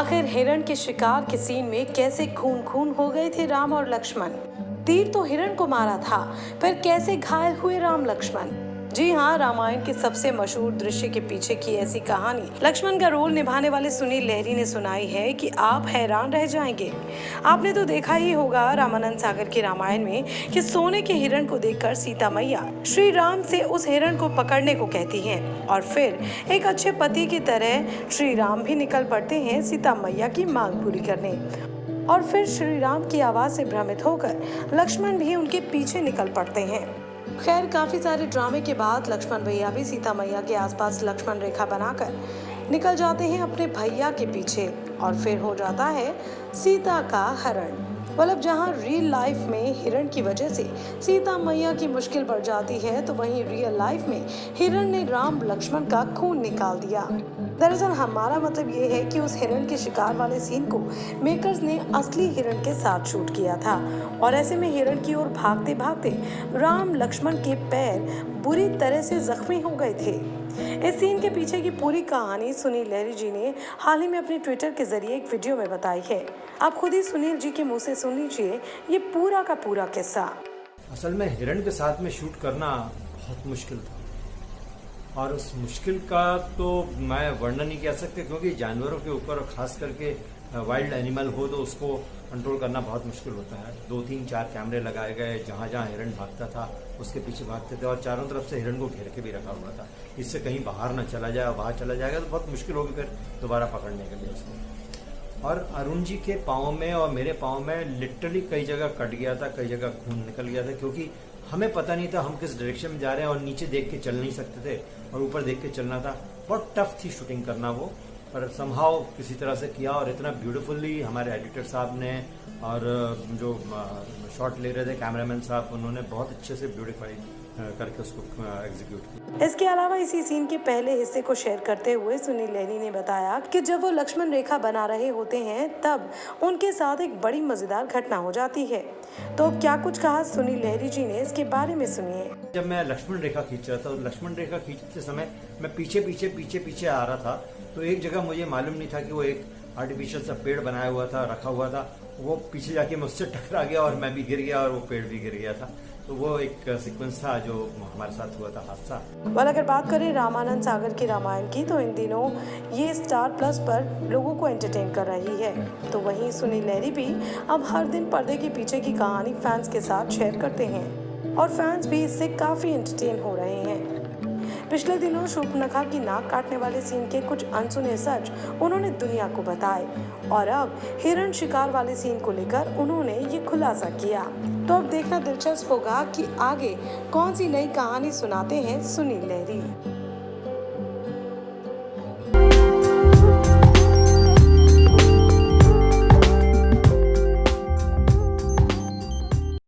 आखिर हिरण के शिकार के सीन में कैसे खून खून हो गए थे राम और लक्ष्मण। तीर तो हिरण को मारा था, पर कैसे घायल हुए राम लक्ष्मण। जी हाँ, रामायण के सबसे मशहूर दृश्य के पीछे की ऐसी कहानी लक्ष्मण का रोल निभाने वाले सुनील लहरी ने सुनाई है कि आप हैरान रह जाएंगे। आपने तो देखा ही होगा रामानंद सागर के रामायण में कि सोने के हिरण को देखकर सीता मैया श्री राम से उस हिरण को पकड़ने को कहती हैं और फिर एक अच्छे पति की तरह श्री राम भी निकल पड़ते हैं सीता मैया की मांग पूरी करने। और फिर श्री राम की आवाज से भ्रमित होकर लक्ष्मण भी उनके पीछे निकल पड़ते हैं। खैर, काफी सारे ड्रामे के बाद लक्ष्मण भैया भी सीता मैया के आसपास लक्ष्मण रेखा बनाकर निकल जाते हैं अपने भैया के पीछे और फिर हो जाता है सीता का हरण। मतलब जहाँ रियल लाइफ में हिरण की वजह से सीता मैया की मुश्किल बढ़ जाती है, तो वहीं रियल लाइफ में हिरण ने राम लक्ष्मण का खून निकाल दिया। दरअसल हमारा मतलब ये है कि उस हिरण के शिकार वाले सीन को मेकर्स ने असली हिरण के साथ शूट किया था और ऐसे में हिरण की ओर भागते भागते राम लक्ष्मण के पैर बुरी तरह से जख्मी हो गए थे। इस सीन के पीछे की पूरी कहानी सुनील लहरी जी ने हाल ही में अपने ट्विटर के जरिए एक वीडियो में बताई है। आप खुद ही सुनील जी के मुंह से सुन लीजिए ये पूरा का पूरा किस्सा। असल में हिरण के साथ में शूट करना बहुत मुश्किल था और उस मुश्किल का तो मैं वर्णन नहीं कर सकते, क्योंकि जानवरों के ऊपर और खास करके वाइल्ड एनिमल हो तो उसको कंट्रोल करना बहुत मुश्किल होता है। 2-3-4 कैमरे लगाए गए, जहां जहां हिरण भागता था उसके पीछे भागते थे और चारों तरफ से हिरण को घेर के भी रखा हुआ था, इससे कहीं बाहर न चला जाए। बाहर चला जाएगा तो बहुत मुश्किल होगी फिर दोबारा पकड़ने के लिए उसको। और अरुण जी के पाँव में और मेरे पाँव में लिटरली कई जगह कट गया था, कई जगह खून निकल गया था, क्योंकि हमें पता नहीं था हम किस डायरेक्शन में जा रहे हैं और नीचे देख के चल नहीं सकते थे और ऊपर देख के चलना था। बहुत टफ थी शूटिंग करना वो, पर समहाउ किसी तरह से किया और इतना ब्यूटीफुली हमारे एडिटर साहब ने और जो शॉट ले रहे थे कैमरामैन साहब, उन्होंने बहुत अच्छे से ब्यूटीफाई करके उसको एग्जीक्यूट किया। इसके अलावा इसी सीन के पहले हिस्से को शेयर करते हुए सुनील लहरी ने बताया कि जब वो लक्ष्मण रेखा बना रहे होते हैं तब उनके साथ एक बड़ी मजेदार घटना हो जाती है। तो क्या कुछ कहा सुनील लहरी जी ने, इसके बारे में सुनिए। जब मैं लक्ष्मण रेखा खींच रहा था तो लक्ष्मण रेखा खींचते समय मैं पीछे पीछे पीछे पीछे आ रहा था, तो एक जगह मुझे मालूम नहीं था कि वो एक आर्टिफिशियल सा पेड़ बनाया हुआ था, रखा हुआ था, वो पीछे जाके मैं उससे टकरा गया और मैं भी गिर गया और वो पेड़ भी गिर गया था। तो वो एक सीक्वेंस था जो हमारे साथ हुआ था हादसा। और अगर बात करें रामानंद सागर की रामायण की, तो इन दिनों ये स्टार प्लस पर लोगों को एंटरटेन कर रही है। तो वहीं सुनील लहरी भी अब हर दिन पर्दे के पीछे की कहानी फैंस के साथ शेयर करते हैं और फैंस भी इससे काफी एंटरटेन हो रहे हैं। पिछले दिनों शूर्पणखा की नाक काटने वाले सीन के कुछ अनसुने सच उन्होंने दुनिया को बताए और अब हिरण शिकार वाले सीन को लेकर उन्होंने ये खुलासा किया। तो अब देखना दिलचस्प होगा कि आगे कौन सी नई कहानी सुनाते हैं सुनील लहरी।